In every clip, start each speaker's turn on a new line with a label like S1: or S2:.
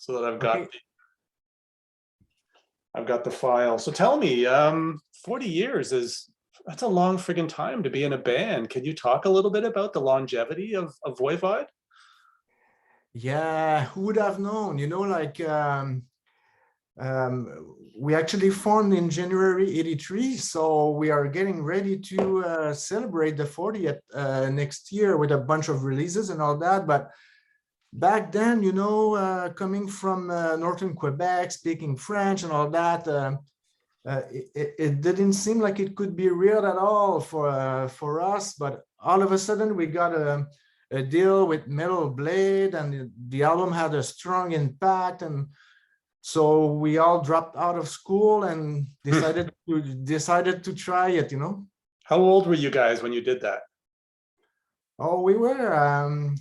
S1: so that
S2: Okay.
S1: I've got the file. So tell me, 40 years that's a long friggin' time to be in a band. Can you talk a little bit about the longevity of Voivod?
S2: Yeah, who would have known? We actually formed in January '83, so we are getting ready to celebrate the 40th next year with a bunch of releases and all that. But back then, coming from northern Quebec, speaking French and all that, it didn't seem like it could be real at all for us. But all of a sudden, we got a deal with Metal Blade, and the album had a strong impact, and so we all dropped out of school and decided to try it.
S1: How old were you guys when you did that?
S2: Oh, we were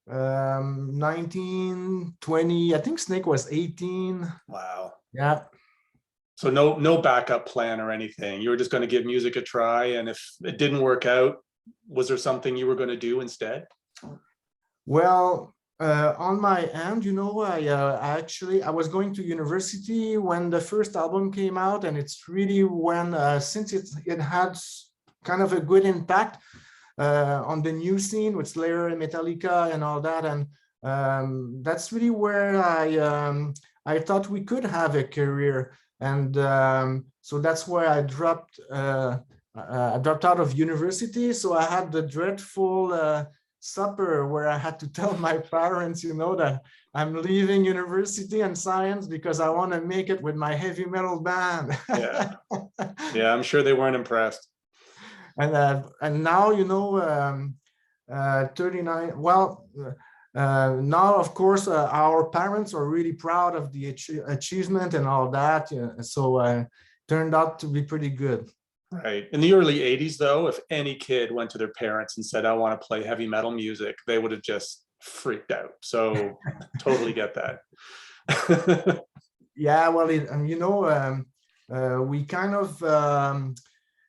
S2: 19, 20. I think Snake was 18.
S1: Wow.
S2: Yeah.
S1: So no backup plan or anything. You were just going to give music a try, and if it didn't work out, was there something you were going to do instead?
S2: Well, on my end, I was going to university when the first album came out, and it's really when since it had kind of a good impact on the new scene with Slayer and Metallica and all that, and that's really where I thought we could have a career, and so that's why I dropped out of university. So I had the dreadful supper where I had to tell my parents, that I'm leaving university and science because I want to make it with my heavy metal band.
S1: Yeah, yeah, I'm sure they weren't impressed.
S2: And now, 39. Well, now of course our parents are really proud of the achievement and all that. So turned out to be pretty good.
S1: Right. In the early 80s, though, if any kid went to their parents and said, I want to play heavy metal music, they would have just freaked out. So totally get that.
S2: Yeah, well, we kind of,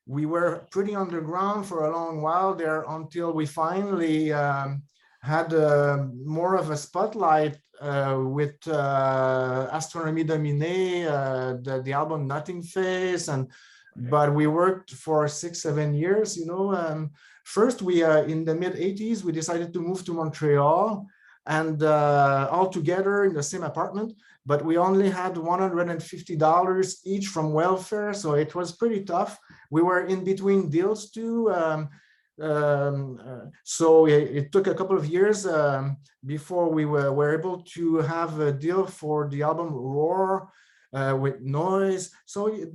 S2: we were pretty underground for a long while there until we finally had more of a spotlight with Astronomie Dominée, the album Nothing Face, but we worked for 6-7 years. First we in the mid 80s we decided to move to Montreal, and all together in the same apartment, but we only had $150 each from welfare, so it was pretty tough. We were in between deals too, so it took a couple of years before we were able to have a deal for the album Roar with Noise. So we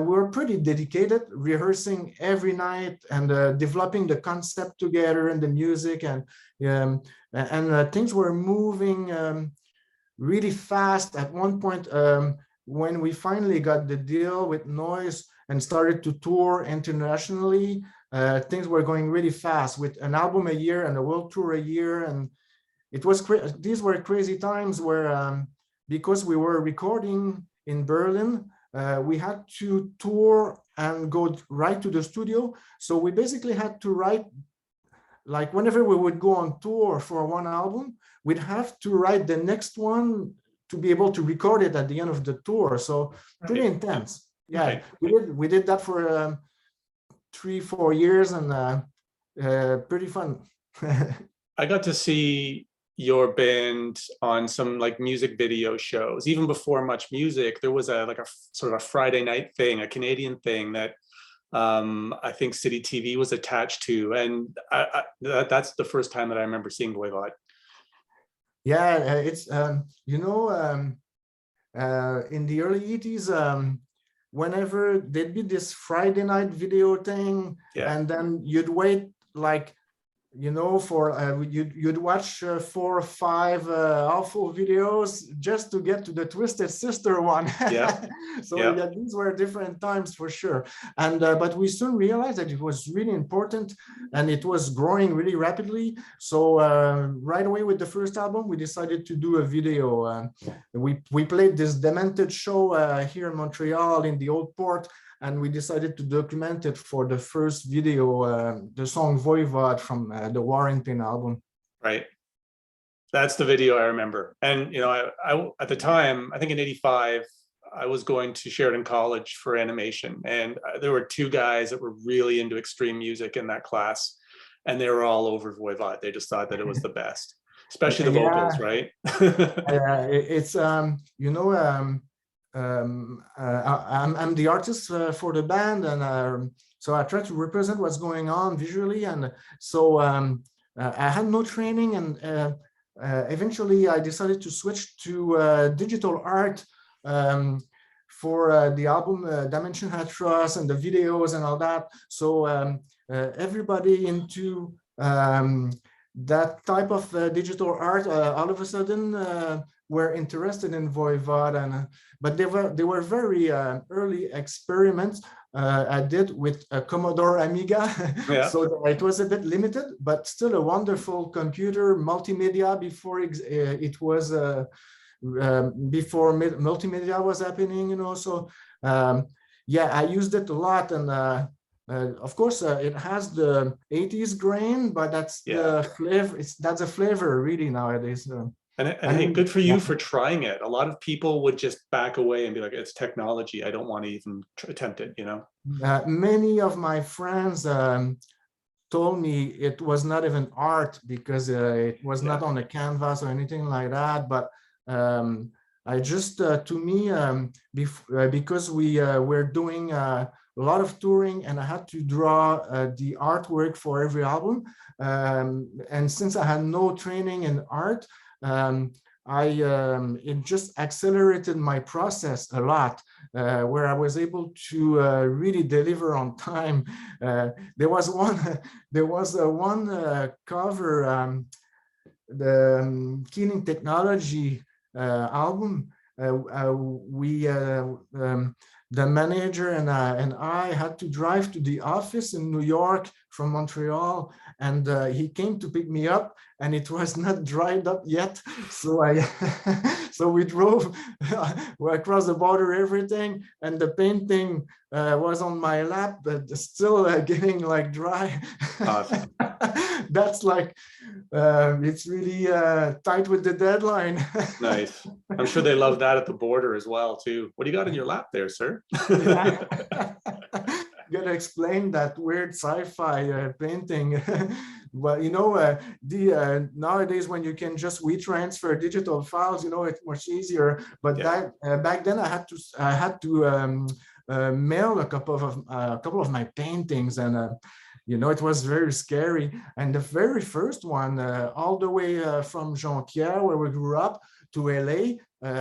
S2: were pretty dedicated, rehearsing every night and developing the concept together and the music, and things were moving really fast. At one point, when we finally got the deal with Noise and started to tour internationally, things were going really fast with an album a year and a world tour a year. And it was these were crazy times where because we were recording in Berlin, we had to tour and go right to the studio. So we basically had to write, like whenever we would go on tour for one album, we'd have to write the next one to be able to record it at the end of the tour. So pretty intense. Yeah, we did that for 3-4 years, and pretty fun.
S1: I got to see your band on some like music video shows. Even before Much Music, there was a sort of a Friday night thing, a Canadian thing that I think City TV was attached to, and that's the first time that I remember seeing Voivod.
S2: Yeah, it's in the early 80s, whenever there'd be this Friday night video thing, and then you'd wait like for you'd watch 4 or 5 awful videos just to get to the Twisted Sister one. So yeah, these were different times for sure. And but we soon realized that it was really important, and it was growing really rapidly. So right away with the first album, we decided to do a video. We played this Demented show here in Montreal in the Old Port, and we decided to document it for the first video, the song Voivod from the War and Pain album.
S1: Right. That's the video I remember. And, I at the time, I think in 85, I was going to Sheridan College for animation. And there were two guys that were really into extreme music in that class. And they were all over Voivod. They just thought that it was the best, especially the vocals,
S2: Yeah,
S1: right?
S2: it's I'm the artist for the band, and so I try to represent what's going on visually, and so I had no training, and eventually I decided to switch to digital art for the album Dimension Hatros and the videos and all that. So everybody into that type of digital art all of a sudden were interested in Voivod, and but they were very early experiments I did with a Commodore Amiga.
S1: Yeah.
S2: So it was a bit limited, but still a wonderful computer, multimedia before it was before multimedia was happening, So yeah, I used it a lot, and of course, it has the 80s grain, but that's the flavor. That's a flavor really nowadays.
S1: And hey, good for you for trying it. A lot of people would just back away and be like, it's technology. I don't want to even attempt it,
S2: Many of my friends told me it was not even art because it was not on a canvas or anything like that. But I just, to me, because we were doing a lot of touring, and I had to draw the artwork for every album. And since I had no training in art, it just accelerated my process a lot, where I was able to really deliver on time. There was one cover, the Keening Technology album. The manager and I had to drive to the office in New York from Montreal, and he came to pick me up, and it was not dried up yet. So so we drove across the border, everything, and the painting was on my lap, but still getting like dry.
S1: Awesome.
S2: That's like, it's really tight with the deadline.
S1: Nice. I'm sure they love that at the border as well, too. What do you got in your lap there, sir?
S2: Yeah. Gotta explain that weird sci-fi painting. Well, nowadays when you can just WeTransfer digital files, it's much easier. But back then I had to mail a couple of my paintings, and it was very scary. And the very first one, all the way from Jean-Pierre, where we grew up, to LA,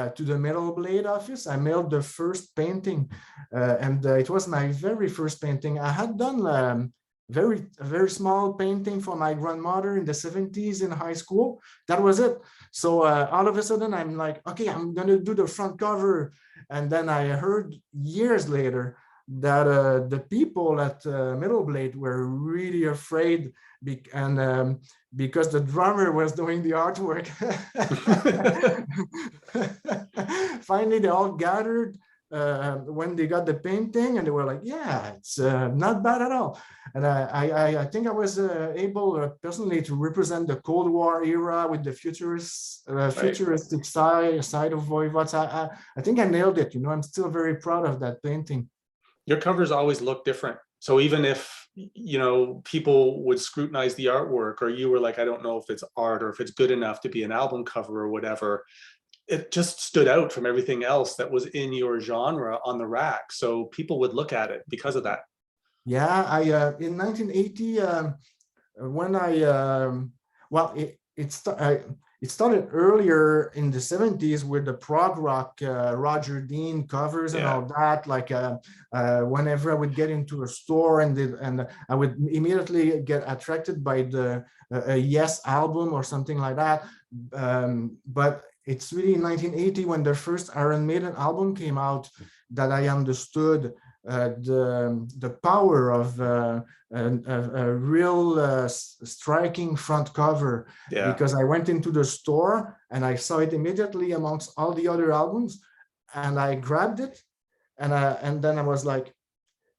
S2: to the Metal Blade office, I mailed the first painting, and it was my very first painting. I had done a very small painting for my grandmother in the 70s in high school. That was it. So all of a sudden, I'm like, okay, I'm gonna do the front cover. And then I heard years later that the people at Metal Blade were really afraid, because the drummer was doing the artwork. Finally, they all gathered when they got the painting, and they were like, yeah, it's not bad at all. And I think I was able personally to represent the Cold War era with the futuristic side of Voivod. I think I nailed it. I'm still very proud of that painting.
S1: Your covers always look different. So even if, people would scrutinize the artwork, or you were like, I don't know if it's art or if it's good enough to be an album cover or whatever, it just stood out from everything else that was in your genre on the rack. So people would look at it because of that.
S2: Yeah, I in 1980, when it started earlier in the 70s with the prog rock, Roger Dean covers and all that. Like whenever I would get into a store and I would immediately get attracted by the Yes album or something like that. But it's really in 1980 when the first Iron Maiden album came out that I understood the power of a real striking front cover, because I went into the store and I saw it immediately amongst all the other albums, and I grabbed it, and then I was like,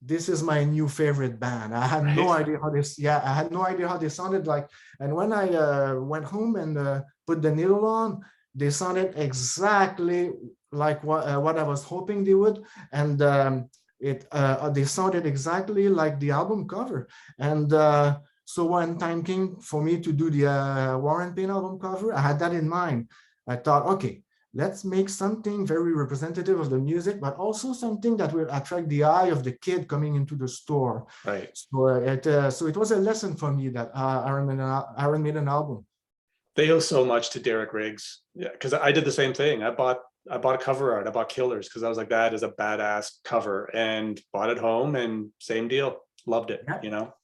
S2: this is my new favorite band. I had no idea how this, I had no idea how they sounded like. And when I went home and put the needle on, they sounded exactly like what I was hoping they would, and they sounded exactly like the album cover. And so when time came for me to do the Warren Payne album cover, I had that in mind. I thought, okay, let's make something very representative of the music, but also something that will attract the eye of the kid coming into the store.
S1: Right.
S2: So it was a lesson for me, that Iron Maiden album.
S1: They owe so much to Derek Riggs. Yeah, because I did the same thing. I bought cover art. I bought Killers because I was like, that is a badass cover, and bought it home, and same deal. Loved it.
S2: Yeah.
S1: You know.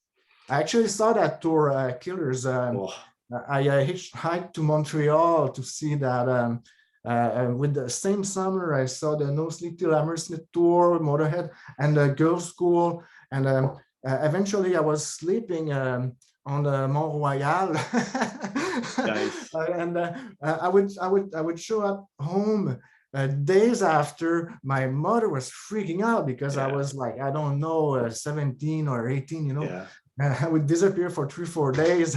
S2: I actually saw that tour, Killers.
S1: Oh.
S2: I hitchhiked to Montreal to see that. With the same summer, I saw the No Sleep Till Hammersmith tour, Motorhead, and the Girls' School. And eventually, I was sleeping on the Mont Royal.
S1: Nice.
S2: And I would show up home days after. My mother was freaking out because I was like, I don't know, 17 or 18, you know.
S1: Yeah.
S2: I would disappear for 3-4 days.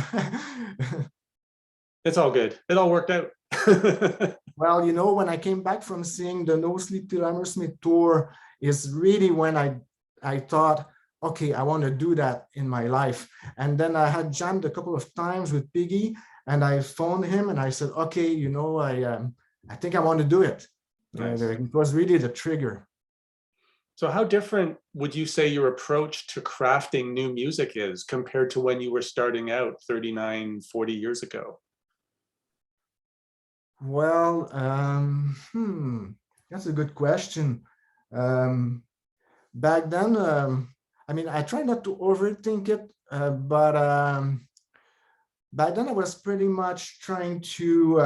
S1: It's all good. It all worked out.
S2: Well, you know, when I came back from seeing the No Sleep Till Hammersmith tour, is really when I thought, okay, I want to do that in my life. And then I had jammed a couple of times with Piggy, and I phoned him and I said, okay, you know, I think I want to do it. Nice. It was really the trigger.
S1: So how different would you say your approach to crafting new music is compared to when you were starting out 39, 40 years ago?
S2: Well, that's a good question. Back then, I mean, I try not to overthink it, but back then I was pretty much trying to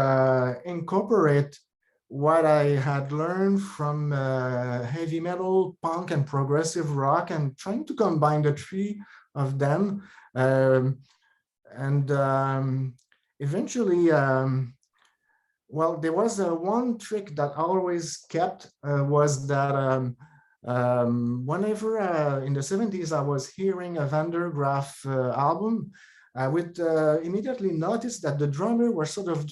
S2: incorporate what I had learned from heavy metal, punk, and progressive rock, and trying to combine the three of them. Eventually, well, there was one trick that I always kept, was that whenever in the 70s I was hearing a Van der Graaf album, I would immediately notice that the drummer was sort of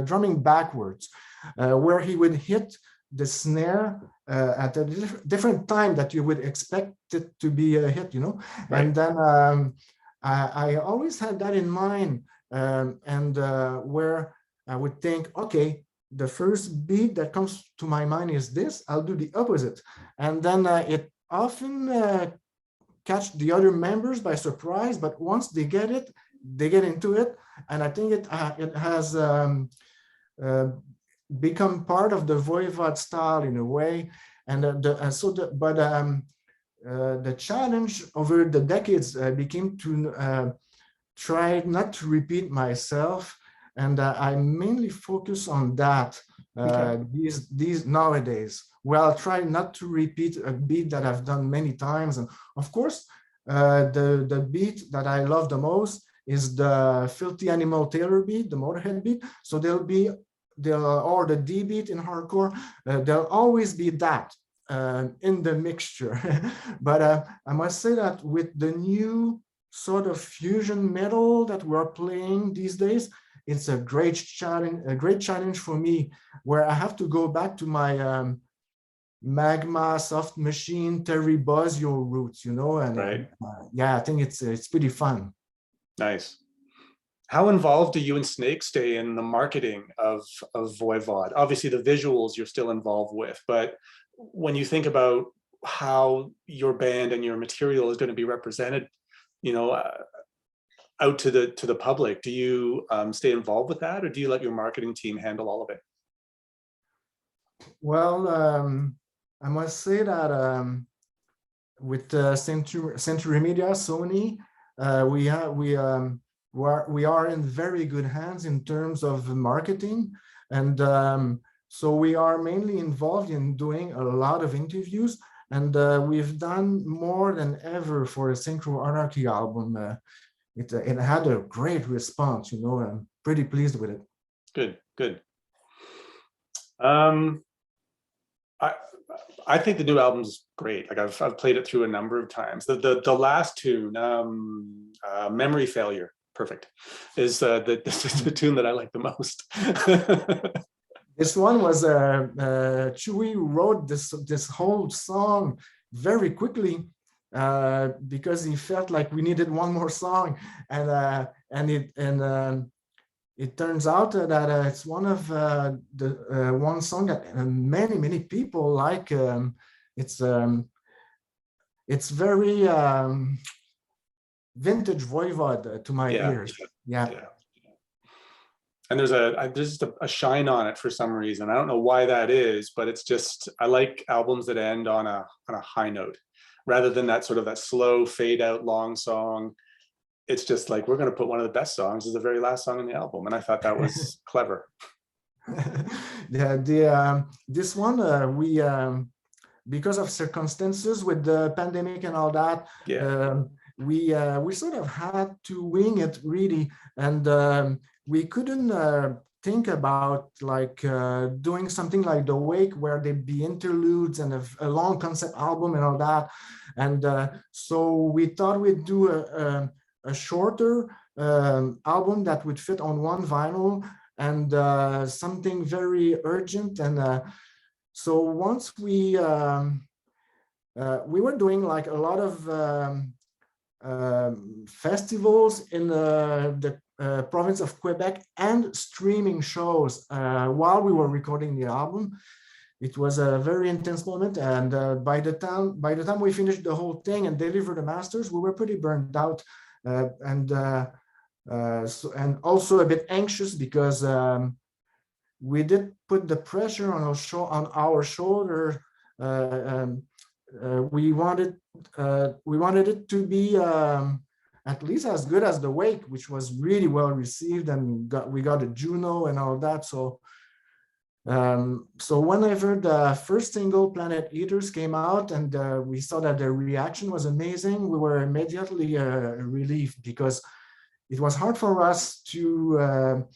S2: drumming backwards, where he would hit the snare at a different time that you would expect it to be a hit, you know. Right. And then I always had that in mind, where I would think, okay, the first beat that comes to my mind is this, I'll do the opposite. And then it often catch the other members by surprise, but once they get it, they get into it. And I think it has become part of the Voivod style in a way. And the challenge over the decades became to try not to repeat myself. And I mainly focus on that these nowadays. Well, I'll try not to repeat a beat that I've done many times. And of course, the beat that I love the most is the Filthy Animal Taylor beat, the Motorhead beat. So or the D beat in hardcore, there'll always be that in the mixture. But I must say that with the new sort of fusion metal that we're playing these days, it's a great challenge for me, where I have to go back to my Magma, Soft Machine, Terry Bozzio roots, you know. And right. Yeah, I think it's pretty fun.
S1: Nice. How involved do you and Snake stay in the marketing of Voivod? Obviously, the visuals you're still involved with, but when you think about how your band and your material is going to be represented, you know, out to the public, do you stay involved with that, or do you let your marketing team handle all of it?
S2: Well, I must say that with Century Media, Sony, we are in very good hands in terms of marketing, and so we are mainly involved in doing a lot of interviews, and we've done more than ever for the Synchro Anarchy album. It had a great response, you know. I'm pretty pleased with it.
S1: Good, good. I think the new album's great. Like I've played it through a number of times. The last tune, Memory Failure, perfect, is the tune that I like the most.
S2: This one was Chewy wrote this whole song very quickly because he felt like we needed one more song, and it turns out that it's one of the one song that many people like. It's very vintage Voivod to my ears. Yeah.
S1: And there's just a shine on it for some reason. I don't know why that is, but it's just, I like albums that end on a high note rather than that sort of that slow fade out long song. It's just like, we're going to put one of the best songs as the very last song in the album. And I thought that was clever.
S2: Yeah, this one, we, because of circumstances with the pandemic and all that, we sort of had to wing it really. And we couldn't think about like doing something like The Wake where there'd be interludes and a long concept album and all that. And so we thought we'd do a shorter album that would fit on one vinyl and something very urgent. And so once we were doing like a lot of festivals in the province of Quebec and streaming shows while we were recording the album. It was a very intense moment, and by the time we finished the whole thing and delivered the masters, we were pretty burned out and also a bit anxious because we did put the pressure on our shoulder. We wanted it to be at least as good as The Wake, which was really well received, and we got a Juno and all that. So whenever the first single, Planet Eaters, came out, and we saw that the reaction was amazing, we were immediately relieved, because it was hard for us to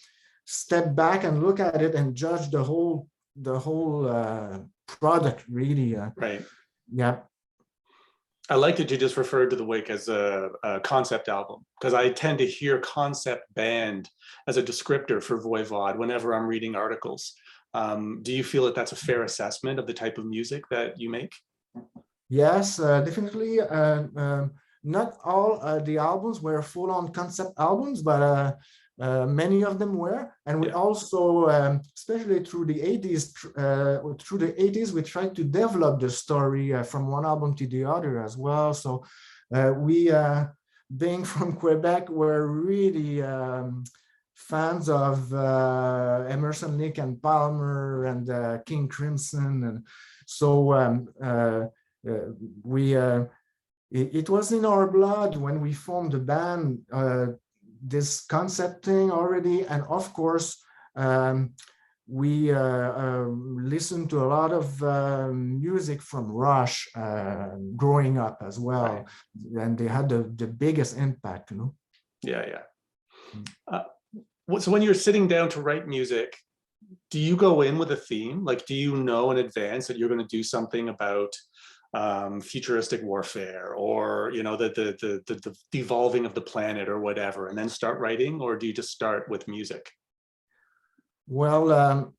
S2: step back and look at it and judge the whole product, really.
S1: Right.
S2: Yeah.
S1: I like that you just referred to The Wake as a concept album, because I tend to hear concept band as a descriptor for Voivod whenever I'm reading articles. Do you feel that that's a fair assessment of the type of music that you make?
S2: Yes, definitely. Not all the albums were full-on concept albums, but many of them were. And we also, especially through the 80s, we tried to develop the story from one album to the other as well. So we, being from Quebec, were really fans of Emerson, Lake and Palmer and King Crimson. And so it was in our blood when we formed the band, this concept thing already. And of course, we listened to a lot of music from Rush growing up as well. Right. And they had the biggest impact, you know?
S1: Yeah. So when you're sitting down to write music, do you go in with a theme? Like, do you know in advance that you're going to do something about futuristic warfare, or the devolving of the planet or whatever, and then start writing? Or do you just start with music?
S2: Well,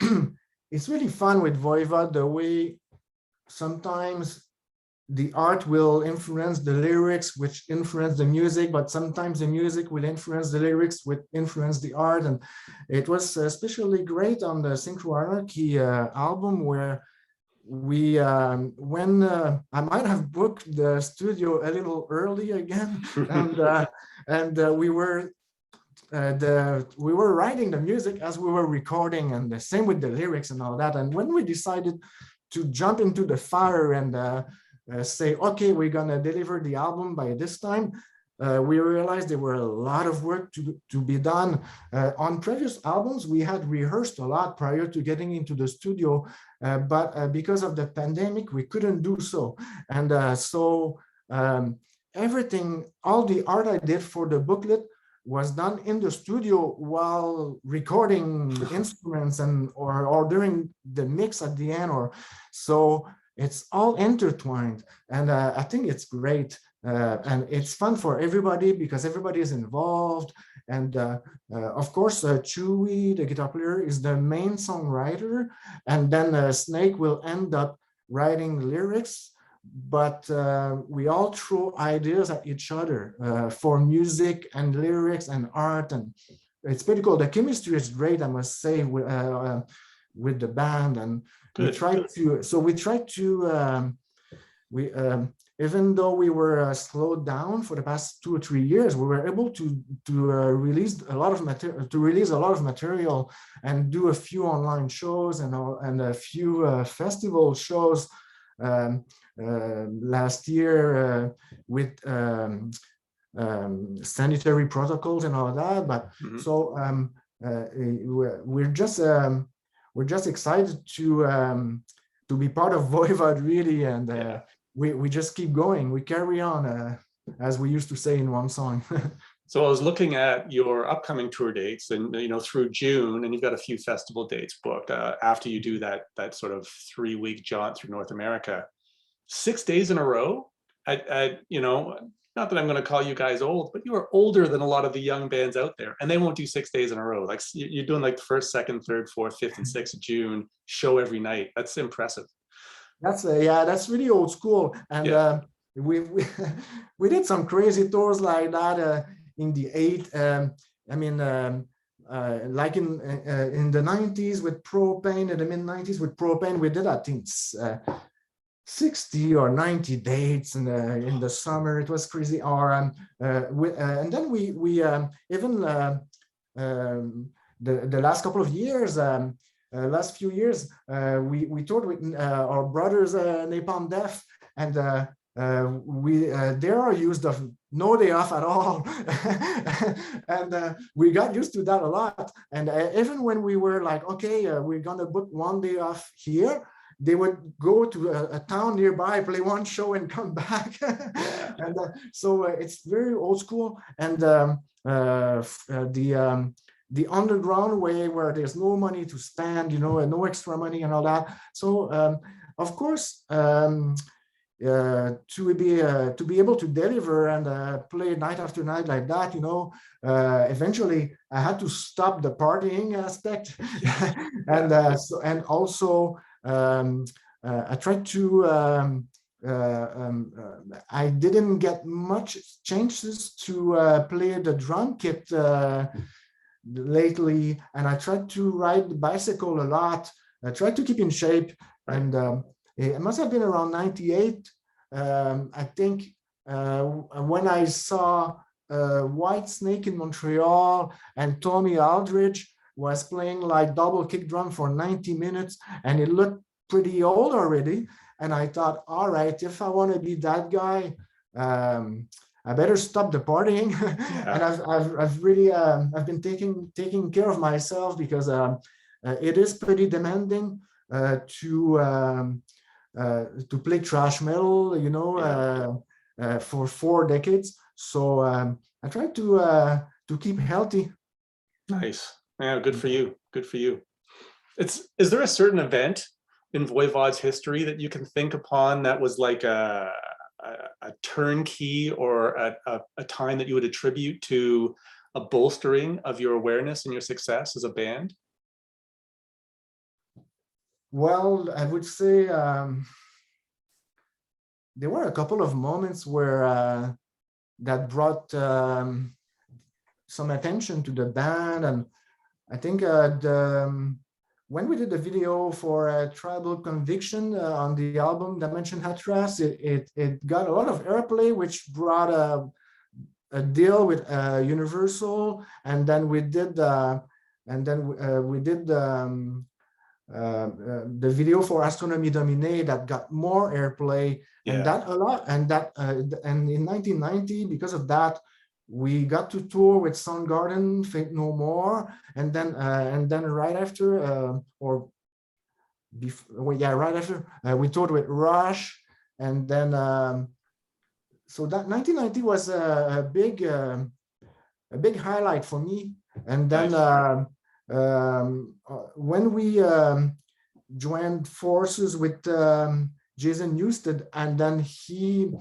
S2: it's really fun with Voivod, the way sometimes the art will influence the lyrics, which influence the music, but sometimes the music will influence the lyrics, which influence the art. And it was especially great on the Synchro Anarchy album, where we when I might have booked the studio a little early again, and we were writing the music as we were recording, and the same with the lyrics and all that. And when we decided to jump into the fire and say, okay, we're gonna deliver the album by this time, we realized there were a lot of work to be done. On previous albums, we had rehearsed a lot prior to getting into the studio, but because of the pandemic, we couldn't do so. And so everything, all the art I did for the booklet was done in the studio while recording instruments or during the mix at the end. So it's all intertwined, and I think it's great. And it's fun for everybody because everybody is involved, And of course, Chewy, the guitar player, is the main songwriter, and then Snake will end up writing lyrics, but we all throw ideas at each other for music and lyrics and art, and it's pretty cool. The chemistry is great, I must say, with the band, and we try to even though we were slowed down for the past 2 or 3 years, we were able to release a lot of material and do a few online shows and a few festival shows last year with sanitary protocols and all that. But so we're just excited to be part of Voivod, really, and we just keep going. We carry on, as we used to say in one song.
S1: So I was looking at your upcoming tour dates, and through June, and you've got a few festival dates booked after you do that sort of 3-week jaunt through North America. 6 days in a row. Not that I'm going to call you guys old, but you are older than a lot of the young bands out there, and they won't do 6 days in a row. Like you're doing like the 1st, 2nd, 3rd, 4th, 5th, and 6th of June show every night. That's impressive.
S2: That's that's really old school, and we did some crazy tours like that in the like in the 90s with Propane, in the mid 90s with Propane, we did, I think, 60 or 90 dates in the summer. It was crazy. And then we even the last couple of years, last few years, we toured with our brothers Napalm Death, and they are used of no day off at all. And we got used to that a lot. And even when we were like, okay, we're gonna book 1 day off here, they would go to a town nearby, play 1 show, and come back. And so it's very old school. And the underground way, where there's no money to spend, and no extra money and all that. So of course, to be able to deliver and play night after night like that, eventually I had to stop the partying aspect. And also I tried to I didn't get much chances to play the drum kit lately, and I tried to ride the bicycle a lot. I tried to keep in shape, and it must have been around 98, I think, when I saw White Snake in Montreal, and Tommy Aldridge was playing like double kick drum for 90 minutes, and it looked pretty old already. And I thought, all right, if I want to be that guy, I better stop the partying. And I've really I've been taking care of myself, because it is pretty demanding to play thrash metal, for 4 decades. So I try to keep healthy.
S1: Nice. Yeah, good for you. Good for you. Is there a certain event in Voivod's history that you can think upon that was like a turnkey, or a time that you would attribute to a bolstering of your awareness and your success as a band?
S2: Well, I would say there were a couple of moments where that brought some attention to the band. And I think when we did the video for Tribal Conviction on the album Dimension Hatras, it got a lot of airplay, which brought a deal with Universal. And then we did the video for Astronomy Dominée that got more airplay, and that a lot. And in 1990, because of that, we got to tour with Soundgarden, Fate No More, and then right after, right after, we toured with Rush, and then so that 1990 was a big highlight for me. And then when we joined forces with Jason Newsted, and then he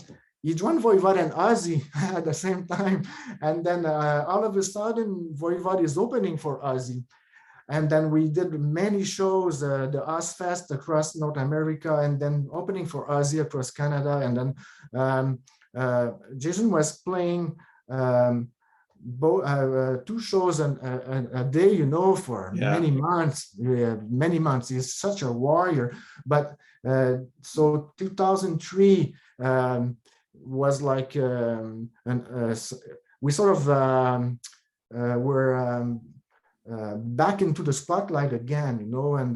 S2: he joined Voivod and Ozzy at the same time. And then all of a sudden, Voivod is opening for Ozzy. And then we did many shows, the Ozfest across North America, and then opening for Ozzy across Canada. And then Jason was playing two shows a day, you know, for many months. Many months. He's such a warrior. But so 2003 was like we sort of were back into the spotlight again, you know, and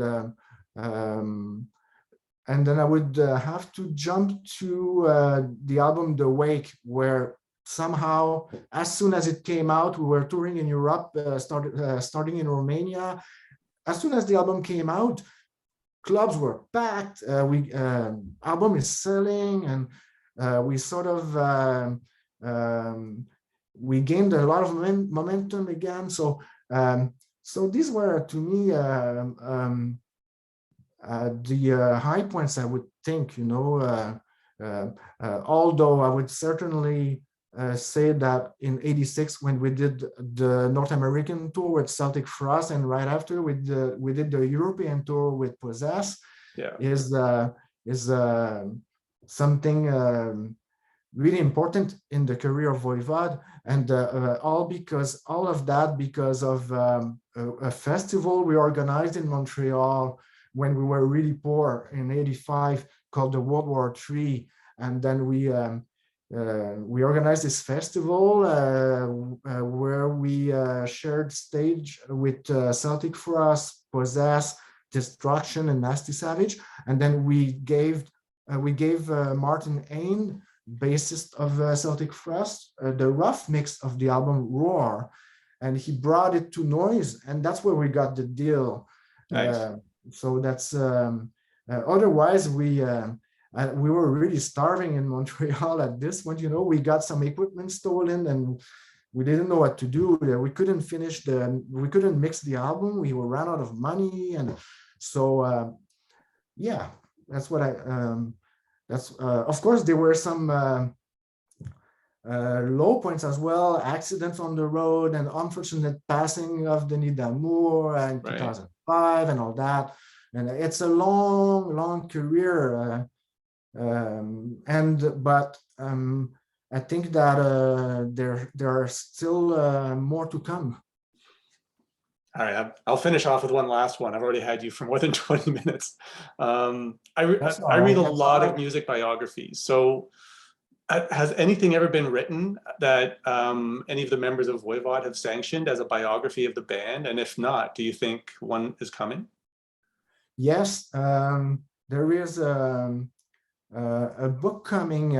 S2: then I would have to jump to the album The Wake, where somehow, as soon as it came out, we were touring in Europe, starting in Romania. As soon as the album came out, clubs were packed. Album is selling, and we sort of we gained a lot of momentum again. So so these were, to me, the high points, I would think, you know, although I would certainly say that in '86, when we did the North American tour with Celtic Frost, and right after we did the European tour with Possess, is something really important in the career of Voivod, and all of that because of a festival we organized in Montreal when we were really poor in '85, called the World War III. And then we organized this festival where we shared stage with Celtic Frost, Possess, Destruction, and Nasty Savage. And then we gave Martin Ain, bassist of Celtic Frost, the rough mix of the album Roar, and he brought it to Noise, and that's where we got the deal.
S1: Nice.
S2: So that's otherwise we were really starving in Montreal at this point. You know, we got some equipment stolen, and we didn't know what to do. We couldn't mix the album. We ran out of money, and so yeah, that's what of course there were some low points as well, accidents on the road, and unfortunate passing of Denis D'Amour in 2005 and all that. And it's a long career. But I think that there are still more to come.
S1: All right, I'll finish off with one last one. I've already had you for more than 20 minutes. I read a lot of music biographies. So has anything ever been written that any of the members of Voivod have sanctioned as a biography of the band? And if not, do you think one is coming?
S2: Yes, there is a book coming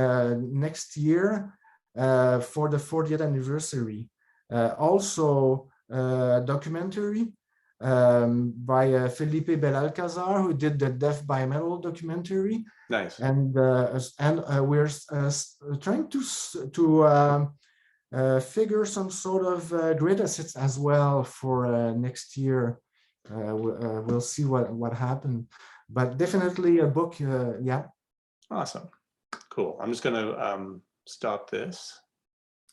S2: next year for the 40th anniversary. Also, documentary by Felipe Belalcazar, who did the Death by Metal documentary.
S1: Nice.
S2: And we're trying to figure some sort of greatest hits as well for next year. We'll see what happened, but definitely a book. Yeah.
S1: Awesome. Cool. I'm just going to stop this.